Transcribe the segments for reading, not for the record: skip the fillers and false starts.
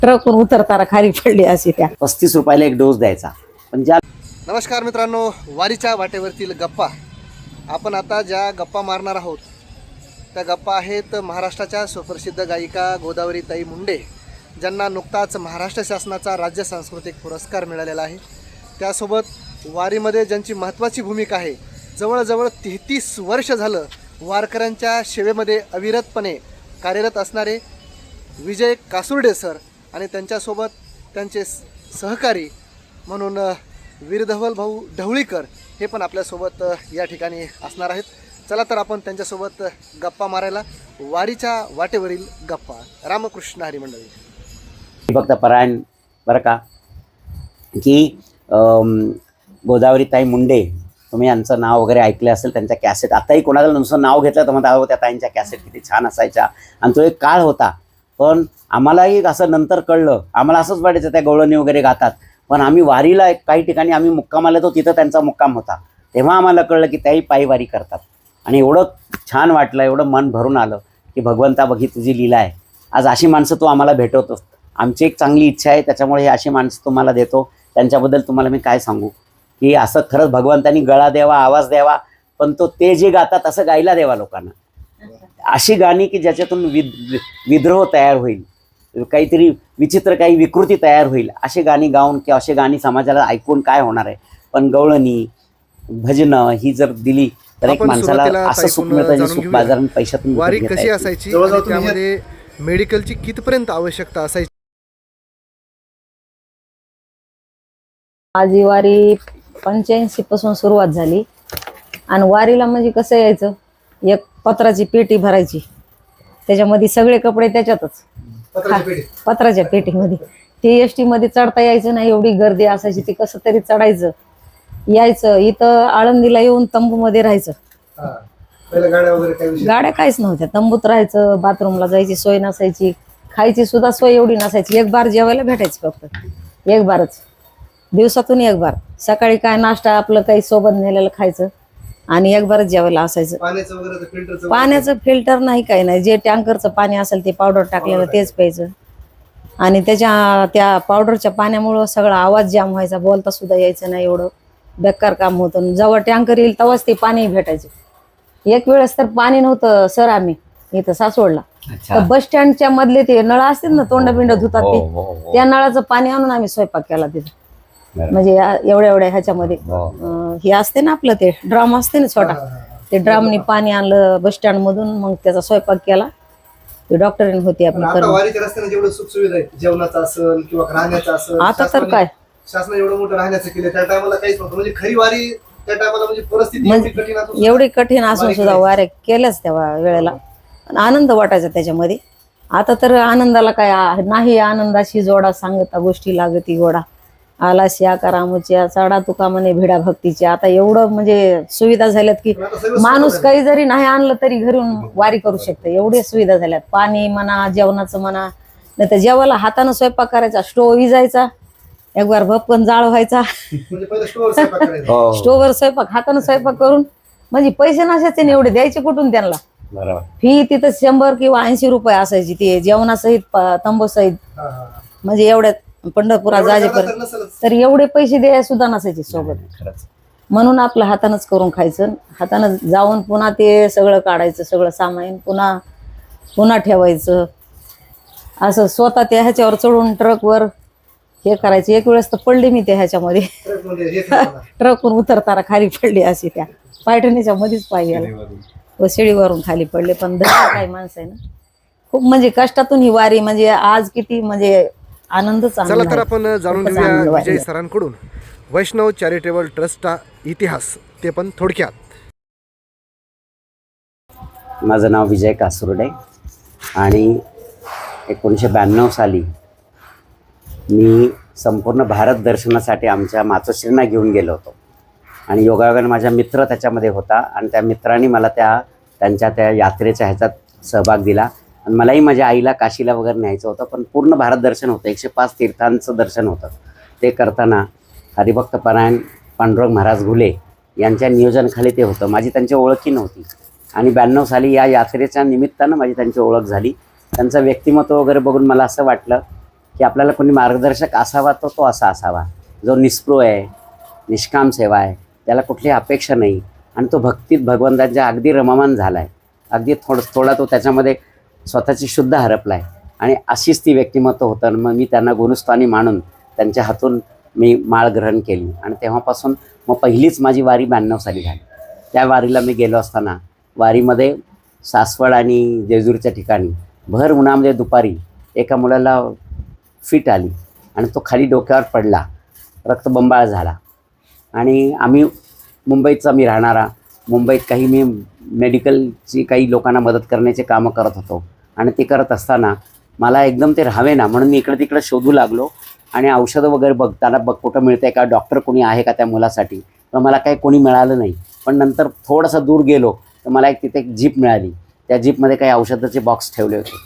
ट्रकून उतरताना खाली पडली अशी त्या 35 रुपयाला एक डोस द्यायचा. पण ज्या नमस्कार मित्रांनो, वारीच्या वाटेवरतील गप्पा. आपण आता ज्या गप्पा मारणार आहोत त्या गप्पा आहेत महाराष्ट्राच्या सुप्रसिद्ध गायिका गोदावरीताई मुंडे, ज्यांना नुकताच महाराष्ट्र शासनाचा राज्य सांस्कृतिक पुरस्कार मिळालेला आहे. त्यासोबत वारीमध्ये ज्यांची महत्त्वाची भूमिका आहे, जवळजवळ 33 वर्ष झालं वारकऱ्यांच्या सेवेमध्ये अविरतपणे कार्यरत असणारे विजय कासुर्डे सर आणि त्यांच्यासोबत त्यांचे सहकारी म्हणून वीरधवल भाऊ ढवळीकर हे पण आपल्यासोबत या ठिकाणी असणार आहेत. चला तर आपण त्यांच्यासोबत गप्पा मारायला. वारीच्या वाटेवरील गप्पा. रामकृष्ण हरी मंडळी. फक्त परायण बरं का की गोदावरीताई मुंडे, तुम्ही यांचं नाव वगैरे ऐकलं असेल. त्यांच्या कॅसेट आताही कोणाला नुसतं नाव घेतलं तर म्हणतात त्या ताईंच्या कॅसेट किती छान असायच्या. आणि तो एक काळ होता. पण आम्हालाही असं नंतर कळलं, आम्हाला असंच वाटायचं त्या गवळणी वगैरे गातात. पण आम्ही वारीला काही ठिकाणी आम्ही मुक्कामाला तो तिथं त्यांचा मुक्काम होता. तेव्हा आम्हाला कळलं की त्याही पायी वारी करतात. आणि एवढं छान वाटलं, एवढं मन भरून आलं की भगवंता बघी तुझी लीला आहे. आज अशी माणसं तू आम्हाला भेटवतोस. आमची एक चांगली इच्छा आहे, त्याच्यामुळे हे अशी माणसं तुम्हाला देतो. त्यांच्याबद्दल तुम्हाला मी काय सांगू की असं खरंच भगवंतानी गळा द्यावा, आवाज द्यावा, पण तो ते जे गातात असं गायला द्यावा लोकांना. अशी गाणी की ज्याच्यातून विद्रोह तयार होईल, काहीतरी विचित्र काही विकृती तयार होईल. अशी गाणी गाऊन किंवा अशी गाणी समाजाला ऐकून काय होणार आहे. पण गवळणी भजनं ही जर दिली तर एक माणसाला असं सुख मिळतं, सुख बाजारात पैशातून. वारी कशी असायची, त्यामध्ये मेडिकलची कितपर्यंत आवश्यकता असायची. माझी वारी 85 पासून सुरुवात झाली. आणि वारीला म्हणजे कसं यायचं, एक पत्राची पेटी भरायची, त्याच्यामध्ये सगळे कपडे त्याच्यातच, पत्राच्या पेटीमध्ये. ते एसटी मध्ये चढता यायचं नाही, एवढी गर्दी असायची. ते कसं तरी चढायचं, यायचं. इथं आळंदीला येऊन तंबूमध्ये राहायचं. गाड्या काहीच नव्हत्या, तंबूत राहायचं. बाथरूमला जायची सोय नसायची, खायची सुद्धा सोय एवढी नसायची. एक बार जेवायला भेटायची, फक्त एक बारच, दिवसातून एक बार. सकाळी काय नाश्ता आपलं काही सोबत नेलेलं खायचं आणि एक बारच जेवायला असायचं. पाण्याचं फिल्टर नाही, काही नाही. जे टँकरचं पाणी असेल ते पावडर टाकलेलं तेच प्यायचं. आणि त्या पावडरच्या पाण्यामुळं सगळा आवाज जाम व्हायचा, बोलता सुद्धा यायचं नाही. एवढं बेकार काम होतं. जेव्हा टँकर येईल तेव्हाच ते पाणी भेटायचं. एक वेळेस तर पाणी नव्हतं सर, आम्ही इथं सासवडला, तर बस स्टँडच्या मधले ते नळ असतील ना, तोंडबिंड धुतात ते, त्या नळाचं पाणी आणून आम्ही स्वयंपाक केला तिथं. म्हणजे एवढ्या ह्याच्यामध्ये हे असते ना आपलं, ते ड्रम असते ना छोटा, ते ड्रमनी पाणी आणलं बस स्टँड मधून, मग त्याचा स्वयंपाक केला. ते डॉक्टरीण होती आपली. आता तर काय शासनाने एवढं मोठं राहण्याचं केलं, त्या टायमाला काहीच नव्हतं. म्हणजे खरी वारी त्या टायमाला म्हणजे परिस्थिती एवढी कठीण असून सुद्धा वाऱ्या केल्याच त्या वेळेला. आनंद वाटायचा त्याच्यामध्ये. आता तर आनंदाला काय नाही, आनंदाशी जोडा सांगता गोष्टी लागती गोडा. आला शिया करामुच्या चढा तुका म्हणे भिडा भक्तीच्या. आता एवढं म्हणजे सुविधा झाल्यात की माणूस काही जरी नाही आणलं तरी घरून वारी करू शकते. एवढ्या सुविधा झाल्यात. पाणी म्हणा, जेवणाचं म्हणा. नाही तर जेवायला हातानं स्वयंपाक करायचा, स्टोव विजायचा, एक बार भपकन जाळ व्हायचा, स्टोववर स्वयंपाक, हातानं स्वयंपाक करून. म्हणजे पैसे नसायचे एवढे, द्यायचे कुठून त्यांना. फी तिथं 100 किंवा 80 रुपये असायची, ती जेवणासहित तंबू सहित. म्हणजे एवढ्यात पंढरपुरात जाजेपर्यंत तर एवढे पैसे द्यायला सुद्धा नसायचे सोबत. म्हणून आपलं हातानच करून खायचं. हातानं जाऊन पुन्हा ते सगळं काढायचं, सगळं सामान पुन्हा ठेवायचं. असं स्वतः त्या ह्याच्यावर चढून ट्रकवर हे करायचं. एक वेळेस तर पडले मी त्या ह्याच्यामध्ये, ट्रकवरून उतरताना खाली पडली अशी, त्या पैठणीच्या मध्येच पाय गेला व शिडीवरून खाली पडले. पण काही माणसं आहे ना, खूप म्हणजे कष्टातून ही वारी. म्हणजे आज किती म्हणजे आनंदच. चला तर आपण जाणून घेऊया विजय सरांकडून वैष्णव चॅरिटेबल ट्रस्टचा इतिहास, ते पण थोडक्यात. माझं नाव विजय कासुर्डे आणि 1992 साली मी संपूर्ण भारत दर्शनासाठी आमच्या मातोश्रींना घेऊन गेलो होतो. आणि योगायोगाने माझा मित्र त्याच्यामध्ये होता आणि त्या मित्रांनी मला त्यांच्या त्या यात्रेच्या ह्याच्यात सहभाग दिला. आणि मलाही माझ्या आईला काशीला वगैरे न्यायचं होतं. पण पूर्ण भारत दर्शन होतं, 105 तीर्थांचं दर्शन होतं. ते करताना हरिभक्त परायण पांडुरंग महाराज घुले यांच्या नियोजनाखाली ते होतं. माझी त्यांची ओळखी नव्हती. आणि 92 साली या यात्रेच्या निमित्तानं माझी त्यांची ओळख झाली. त्यांचं व्यक्तिमत्व वगैरे बघून मला असं वाटलं की आपल्याला कोणी मार्गदर्शक असावा तर तो असा असावा, जो निस्पृह आहे, निष्काम सेवा आहे, त्याला कुठली अपेक्षा नाही आणि तो भक्तीत भगवंतांच्या अगदी रममान झाला आहे, अगदी थोडा तो त्याच्यामध्ये स्वतःची शुद्ध हरपला आहे. आणि अशीच ती व्यक्तिमत्व होतं. मग मी त्यांना गुरुस्थानी मानून त्यांच्या हातून मी माळ ग्रहण केली आणि तेव्हापासून मग पहिलीच माझी वारी 92 साली झाली. त्या वारीला मी गेलो असताना वारीमध्ये सासवड आणि जेजूरच्या ठिकाणी भर उन्हामध्ये दुपारी एका मुलाला फिट आली आणि तो खाली डोक्यावर पडला, रक्तबंबाळ झाला. आणि आम्ही मुंबईचा मी राहणारा, मुंबईत काही मी मेडिकलची काही लोकांना मदत करण्याचे कामं करत होतो आणि ते करत असताना मला एकदम ते राहावे ना म्हणून मी इकडे तिकडे शोधू लागलो आणि औषधं वगैरे बघताना कुठं मिळतं आहे का, डॉक्टर कोणी आहे का त्या मुलासाठी, तर मला काही कोणी मिळालं नाही. पण नंतर थोडंसं दूर गेलो तर मला तिथे एक जीप मिळाली. त्या जीपमध्ये काही औषधाचे बॉक्स ठेवले होते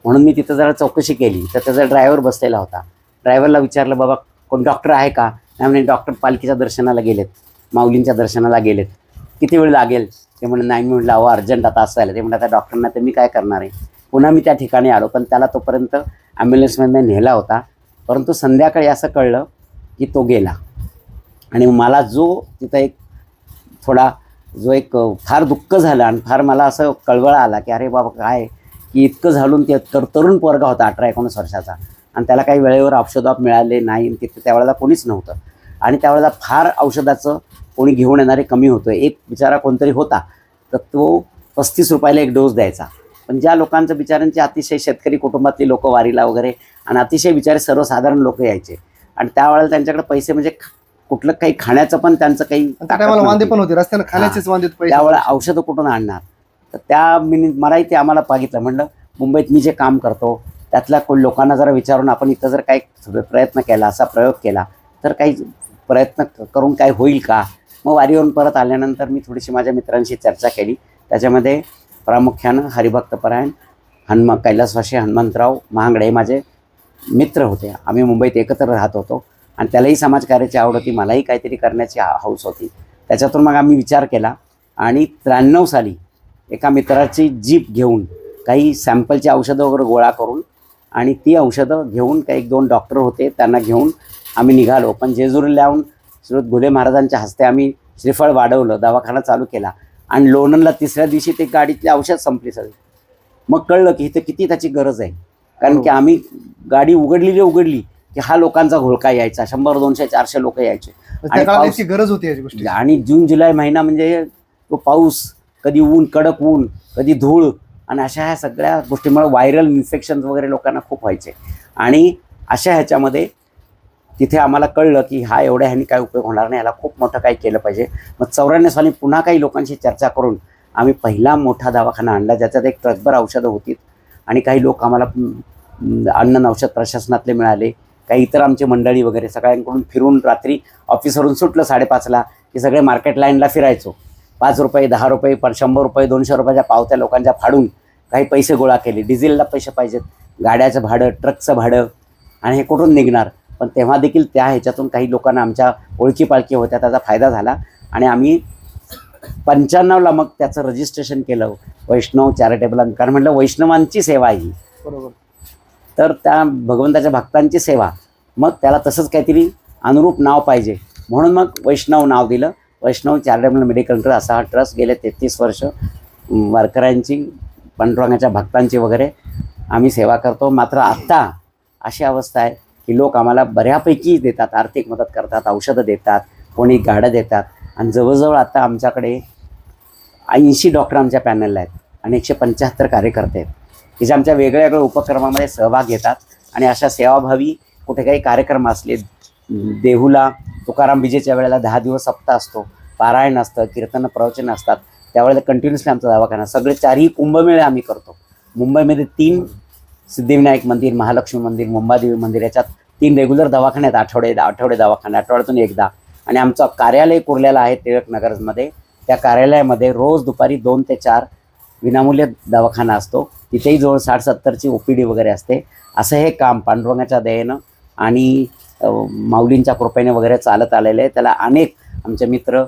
म्हणून मी तिथं जरा चौकशी केली तर त्याचा ड्रायव्हर बसलेला होता. ड्रायव्हरला विचारलं, बाबा कोण डॉक्टर आहे का? नाही म्हणे, डॉक्टर पालखीच्या दर्शनाला गेलेत, माऊलींच्या दर्शनाला गेलेत, किती वेळ लागेल? ते म्हणून नाही. मी म्हटलं, अहो अर्जंट आता असं झालं. ते म्हणलं, आता डॉक्टरना तर मी काय करणार आहे. पुन्हा मी त्या ठिकाणी आलो पण त्याला तोपर्यंत ॲम्ब्युलन्समध्ये नेला होता. परंतु संध्याकाळी असं कळलं की तो गेला. आणि मला जो तिथं एक फार दुःख झालं आणि फार मला असं कळवळा आला की अरे बाबा काय की इतकं झालून ते तरुण पोरगा होता 18-19 वर्षाचा आणि त्याला काही वेळेवर औषधं मिळाले नाही. तिथे त्यावेळेला कोणीच नव्हतं आणि त्यावेळेला फार औषधाचं कोणी घेऊन येणारे कमी होतं. एक बिचारा कोणतरी होता तर तो 35 रुपयाला एक डोस द्यायचा. पण ज्या लोकांचं बिचारांचे अतिशय शेतकरी कुटुंबातली लोक वारीला वगैरे आणि अतिशय बिचारे सर्वसाधारण लोक यायचे आणि त्यावेळेला त्यांच्याकडे पैसे म्हणजे कुठलं काही खाण्याचं पण त्यांचं काही टायमाला वांदे पण होते, रस्त्याने खाण्याचेच वांदे पैसे. त्यावेळेला औषधं कुठून आणणार? तर मलाही ते आम्हाला बघितलं. म्हणलं मुंबईत मी जे काम करतो त्यातल्या लोकांना जरा विचारून आपण इथं जर काही प्रयत्न केला, असा प्रयोग केला तर काही प्रयत्न करून काय होईल का? मग वारीवरून परत आल्यानंतर मी थोडीशी माझ्या मित्रांशी चर्चा केली. त्याच्यामध्ये प्रामुख्यानं हरिभक्तपरायण कैलासवासी हनुमंतराव महांगडे माझे मित्र होते. आम्ही मुंबईत एकत्र राहत होतो आणि त्यालाही समाजकार्याची आवड होती, मलाही काहीतरी करण्याची हौस होती. त्याच्यातून मग आम्ही विचार केला आणि 93 साली एका मित्राची जीप घेऊन काही सॅम्पलची औषधं वगैरे गोळा करून आणि ती औषधं घेऊन काही 1-2 डॉक्टर होते त्यांना घेऊन आम्ही निघालो. पण जेजुरीला येऊन श्रीयुत घुले महाराजांच्या हस्ते आम्ही श्रीफळ वाढवलं, दवाखाना चालू केला आणि लोणंदला 3ऱ्या दिवशी ते गाडीतली औषध संपली सगळी. मग कळलं की इथं किती त्याची गरज आहे. कारण की आम्ही गाडी उघडली की हा लोकांचा घोळका यायचा, 100, 200, 400 लोक यायचे आणि गरज होती याची गोष्टी. आणि जून जुलै महिना म्हणजे तो पाऊस, कधी ऊन, कडक ऊन, कधी धूळ आणि अशा ह्या सगळ्या गोष्टीमुळे व्हायरल इन्फेक्शन्स वगैरे लोकांना खूप व्हायचे. आणि अशा ह्याच्यामध्ये तिथे आम्हाला कळलं की हा एवढ्या ह्यानी काय उपयोग होणार नाही, याला खूप मोठं काही केलं पाहिजे. मग 94 साली पुन्हा काही लोकांशी चर्चा करून आम्ही पहिला मोठा दवाखाना आणला ज्याच्यात एक ट्रकभर औषधं होती आणि काही लोक आम्हाला अन्न औषध प्रशासनातले मिळाले, काही इतर आमची मंडळी वगैरे सगळ्यांकडून फिरून रात्री ऑफिसवरून सुटलं 5:30ला की सगळे मार्केट लाईनला फिरायचो. 5 रुपये, 10 रुपये, 100 रुपये, 200 रुपयाच्या पावत्या लोकांच्या फाडून काही पैसे गोळा केले. डिझेलला पैसे पाहिजेत, गाड्याचं भाडं, ट्रकचं भाडं आणि हे कुठून निघणार. पण तेव्हा देखील त्या ह्याच्यातून काही लोकांना आमच्या ओळखी पाळखी होत्या, त्याचा फायदा झाला आणि आम्ही 95ला मग त्याचं रजिस्ट्रेशन केलं वैष्णव चॅरिटेबल. कारण म्हटलं वैष्णवांची सेवा ही, बरोबर, तर त्या भगवंताच्या भक्तांची सेवा, मग त्याला तसंच काहीतरी अनुरूप नाव पाहिजे म्हणून मग वैष्णव नाव दिलं. वैष्णव चॅरिटेबल मेडिकल ट्रस्ट असा हा ट्रस्ट गेले 33 वर्ष वारकऱ्यांची, पांडुरंगाच्या भक्तांची वगैरे आम्ही सेवा करतो. मात्र आत्ता अशी अवस्था आहे की लोक आम्हाला बऱ्यापैकी देतात, आर्थिक मदत करतात, औषधं देतात, कोणी गाड्या देतात आणि जवळजवळ आता आमच्याकडे 80 डॉक्टर आमच्या पॅनलला आहेत आणि 175 कार्यकर्ते आहेत की जे आमच्या वेगळ्या उपक्रमामध्ये सहभाग घेतात. आणि अशा सेवाभावी कुठे काही कार्यक्रम असले, देहूला तुकाराम विजेच्या वेळेला 10 दिवस सप्ताह असतो, पारायण असतं, कीर्तन प्रवचन असतात, त्यावेळेला कंटिन्युअसली आमचा दवाखाना, सगळे 4ही कुंभमेळे आम्ही करतो. मुंबईमध्ये 3 सिद्धिविनायक मंदिर, महालक्ष्मी मंदिर, मुंबादेवी मंदिर, याच्यात 3 रेग्युलर दवाखाने आहेत, आठवडे दवाखाने, आठवड्यातून एकदा. आणि आमचं कार्यालय कुर्ल्याला आहे टिळकनगरमध्ये. त्या कार्यालयामध्ये रोज दुपारी 2 ते 4 विनामूल्य दवाखाना असतो. तिथेही जवळ 60-70ची OPD वगैरे असते. असं हे काम पांडुरंगाच्या दयेनं आणि माऊलींच्या कृपेने वगैरे चालत आलेलं आहे. त्याला अनेक आमचे मित्र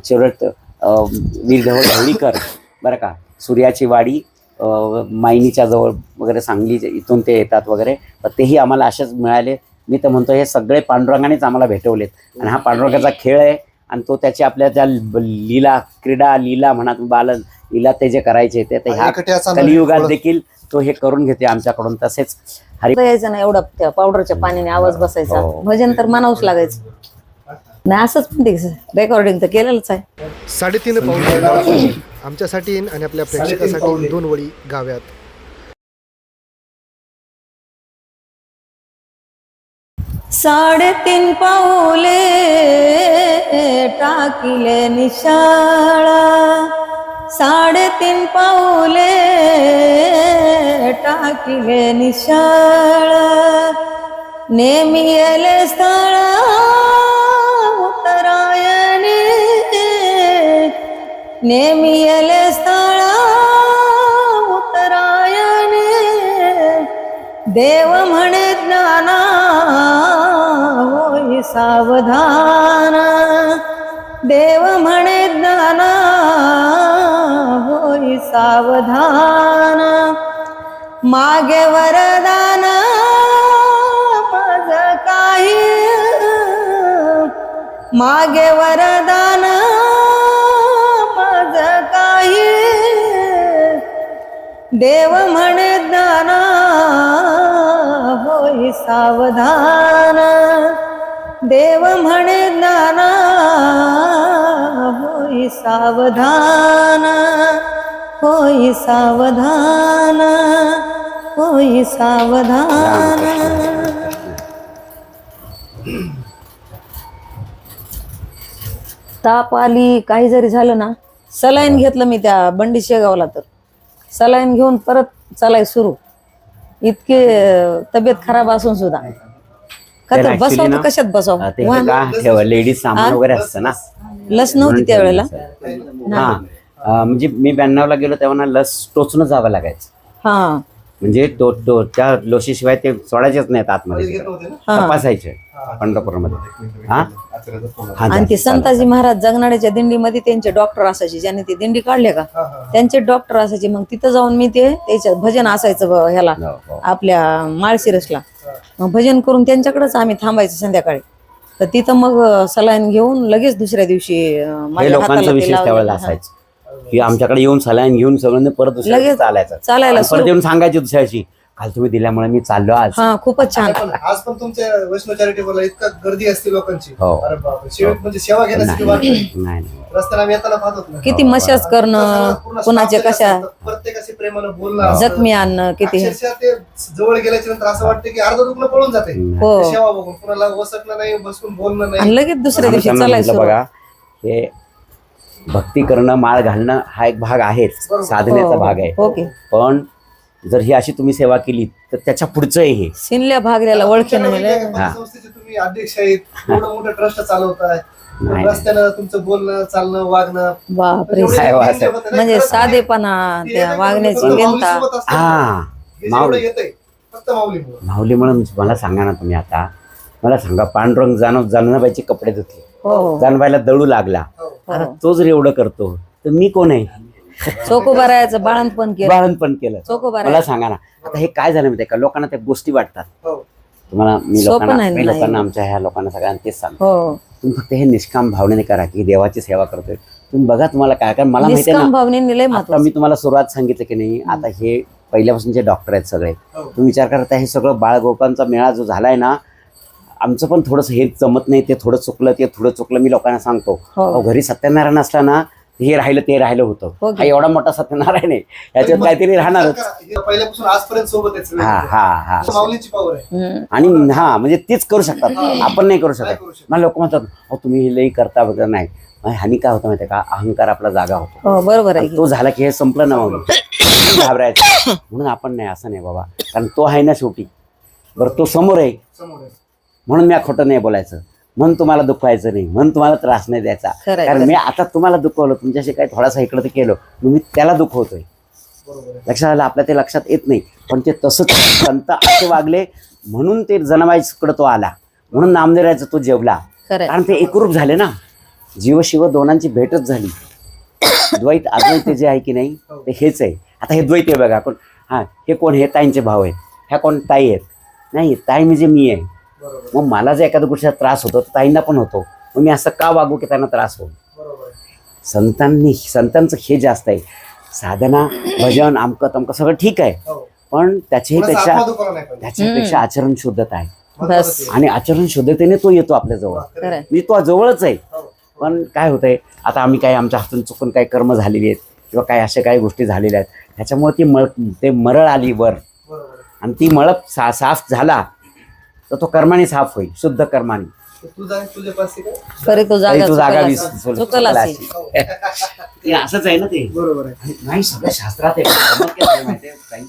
चिरट वीर ढवळीकर बरं का, सूर्याची वाडी, मायनीच्या जवळ वगैरे सांगली इथून ते येतात वगैरे, तर तेही आम्हाला असेच मिळाले. मी तर म्हणतो हे सगळे पांडुरंगानेच आम्हाला भेटवलेत आणि हा पांडुरंगाचा खेळ आहे. आणि तो त्याची आपल्या ज्या लीला क्रीडा लीला म्हणा बालन लीला ते जे करायचे ते ह्या एकट्याचा कलियुगात देखील तो हे करून घेते आमच्याकडून. तसेच यायचं ना एवढा त्या पावडरच्या पाण्याने आवाज बसायचा. हो. भजन तर म्हणावंच लागायचं. नाही असंच म्हणते रेकॉर्डिंग तर केलेलंच आहे. 3.5 पाऊल आमच्यासाठी आणि आपल्या प्रेक्षकासाठी 2 वळी गाव्यात. 3.5 पाऊले टाकिले निशाळा, 3.5 पाऊले टाकिले निशाळा, नेमी येले स्थळ उत्तरायणी, नेमी येले स्थळ उत्तरायणी, देव म्हणे ज्ञाना होई सावधान, देव म्हणे ज्ञाना होई सावधान, मागे वरदान माझ काही, मागे वरदान माझ काही, देव म्हणे ज्ञाना होई सावधान, देव म्हणे ज्ञाना होई सावधान, होई सावधान, होई सावधान. ताप आली काही जरी झालं ना, सलाईन घेतलं मी त्या बंडी शेगावला, तर सलाईन घेऊन परत चालाय सुरू. इतके तब्येत खराब असून सुद्धा actually बसवतो ना, कशात बसव. ते का ठेवा लेडीज सामान वगैरे असतं ना, लस नव्हती त्यावेळेला. हा म्हणजे मी 92ला गेलो तेव्हा ना लस टोचून जावं लागायचं. हा म्हणजे तो त्या लसीशिवाय ते सोडायचेच नाहीत आतमध्ये, तपासायचे पंढरपूरमध्ये. हा आणि ते संताजी महाराज जगनाड्याच्या दिंडीमध्ये त्यांचे डॉक्टर असायचे, ज्यांनी ते दिंडी काढले का त्यांचे डॉक्टर असायचे. मग तिथं जाऊन मी ते त्याच्यात भजन असायचं ह्याला आपल्या माळशिरसला, मग भजन करून त्यांच्याकडेच आम्ही थांबायचं संध्याकाळी. तर तिथं मग सलाईन घेऊन लगेच दुसऱ्या दिवशी हे लोकांचा विशेष त्यावेळेला असायचं की आमच्याकडे येऊन सलाईन घेऊन सगळं परत दुसऱ्या दिवशी चालायला परत येऊन सांगायचे दुसऱ्याशी, काल तुम्ही दिल्यामुळे मी चाललो आज. हा खूपच छान. आज पण तुमच्या वैष्णव चॅरिटेबलला इतका गर्दी असते लोकांची. हो. अरे बापरे, म्हणजे सेवा घेण्यासाठी वाट नाही. नाही रस्त्याला आम्ही येताना पाहतो ना, किती मशाज करणं, कुणाचे कशा प्रत्येकाशी प्रेमानं बोलणं, जखमी आणणं, किती अक्षरशः ते जवळ गेल्याच्या नंतर असं वाटतं की अर्ध दुखणं पळून जाते. हो. सेवा बघून कुणाला वसकणं नाही, बसून बोलणं नाही. आणि लगेच दुसऱ्या दिवशी त्यांना म्हटलं चालायचं. बघा, हे भक्ती करणं माळ घालणं हा एक भाग आहेच, साधनेचा भाग आहे. ओके. पण जर ही अशी तुम्ही सेवा केली तर त्याच्या पुढचं आहे हे. सिनल्या भागल्याला ओळखे नाही. तुमच्याकडे संस्थेचे तुम्ही अध्यक्ष आहेत, एवढं मोठं ट्रस्ट चालवताय, रस्त्यानं तुमचं बोलणं चालणं वागणं बापरे, काय वास आहे. म्हणजे साधेपणा, त्या वागण्याची व्यंता. हा माऊली फक्त माऊलीमुळे. माऊलीमुळे मला सांगा ना तुम्ही, आता मला सांगा, पांडुरंग जानबाईचे कपडे धुतले, हो जानबाईला दळू लागला, आता तो जर एवढं करतो तर मी कोण आहे? चोखोबारायचं बाळंतपण केलं, बाळंतपण केलं. चोखोबारा. मला सांगा ना, आता हे काय झालं माहिती का, लोकांना त्या गोष्टी वाटतात. हो. तुम्हाला मी सोपं नाही. लोकांना आमच्या ह्या लोकांना सगळ्यांना तेच सांगतो, हो, तुम्ही फक्त हे निष्काम भावनेने करा की देवाची सेवा करतोय. तुम्ही बघा तुम्हाला काय, कारण मला माहिती आहे निष्काम ना, भावनेने लय आता महत्वाचं. मी तुम्हाला सुरुवात सांगितलं की नाही, आता हे पहिल्यापासून जे डॉक्टर आहेत सगळे, तुम्ही विचार करता हे सगळं बाळगोपांचा मेळा जो झालाय ना, आमचं पण थोडंसं हे जमत नाही, ते थोडं चुकलं, ते थोडं चुकलं, मी लोकांना सांगतो. हो. घरी सत्यनारायण असला ना, हे राहिलं ते राहिलं होतं. हो. हा एवढा मोठा सत्यनारायण आहे, याच्यात काहीतरी राहणारच. पहिल्यापासून आजपर्यंत सोबत आहेत. हा हा हा माऊलीची पावर आहे. आणि हा म्हणजे तीच करू शकतात, आपण नाही करू शकत. मला लोक म्हणतात, अहो तुम्ही हे लई करता वगैरे. नाही, हानी काय होतं माहिती का, अहंकार आपला जागा होतो. हो, बरोबर आहे. तो झाला की हे संपलं ना, मग घाबरायचं. म्हणून आपण नाही, असं नाही बाबा, कारण तो आहे ना शेवटी. बरं, तो समोर आहे म्हणून मी खोटं नाही बोलायचं, म्हणून तुम्हाला दुखवायचं नाही, म्हणून तुम्हाला त्रास नाही द्यायचा. कारण मी आता तुम्हाला दुखवलं, तुमच्याशी काही थोडासा इकडं ते केलं, मी त्याला दुखवतोय. लक्षात आलं? आपल्या ते लक्षात येत नाही, पण ते तसंच संत असे वागले म्हणून ते जनाबाईकडे तो आला, म्हणून नामदेवाचा तो जेवला. कारण ते एकरूप झाले ना, जीव शिव दोनांची भेटच झाली. द्वैत अद्वैत जे आहे की नाही ते हेच आहे. आता हे द्वैत आहे बघा, कोण हा हे कोण, हे ताईंचे भाव आहेत, ह्या कोण ताई आहेत, नाही ताई म्हणजे मी आहे. बरोबर मग मला जर एखाद्या गोष्टीचा त्रास होतो तर ताईंना पण होतो, मग मी असं का वागू की त्यांना त्रास होईल. बरोबर संतांचं हे जास्त आहे, साधना भजन आमकं तमकं सगळं ठीक आहे, हो. पण त्याच्यापेक्षा कोणाचा अपवाद नाही पाहिजे. त्याच्यापेक्षा आचरण शुद्धता आहे. बस आणि आचरण शुद्धतेने तो येतो आपल्या जवळ, खरंय. म्हणजे तो जवळच आहे. हो. पण काय होतंय, आता आम्ही काय आमच्या हातून चुकून काही कर्म झालेली आहेत किंवा काय अशा काही गोष्टी झालेल्या आहेत, त्याच्यामुळे ते मरळ आली वर, बरोबर आणि ती मळ साफ झाला तर तो कर्माने साफ होईल, शुद्ध कर्माने. तू जा तुझ्या पाशी काय खरी तो तरी तू जागा जागा चुकल असेल. ते असंच आहे ना ते. बरोबर आहे. आणि नाही सगळं शास्त्रात आहे. धर्मात काय आहे माहिती आहे ताई?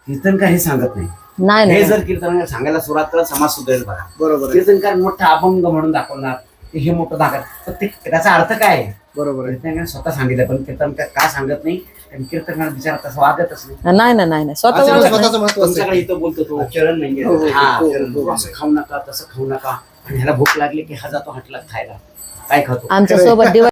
कीर्तनकार हे सांगत नाही. नाही हे नाही जर कीर्तनकार सांगायला सुरुवात करत समाज सुधारेल बघा. बरोबर आहे. कीर्तनकार मोठा अभंग म्हणून दाखवणार, हे मोठं दाखवणार, तर त्याचा अर्थ काय आहे? बरोबर आहे. कीर्तनकार स्वतः सांगितलं, पण कीर्तनकार का सांगत नाही? कारण कीर्तनकार बिचारा तसं वागतच नाही. नाही स्वतः आचरण वागत नाही. स्वतःचं महत्व असतं. तुमच्याकडे इथं बोलतो तो चरण नाहीये. हो, हो, हा, हो, हो, चरण. हो. असं खाऊ नका, तसं खाऊ नका, आणि ह्याला भूक लागली की हा जातो हॉटेलात खायला, काय खातो. आमच्या सोबत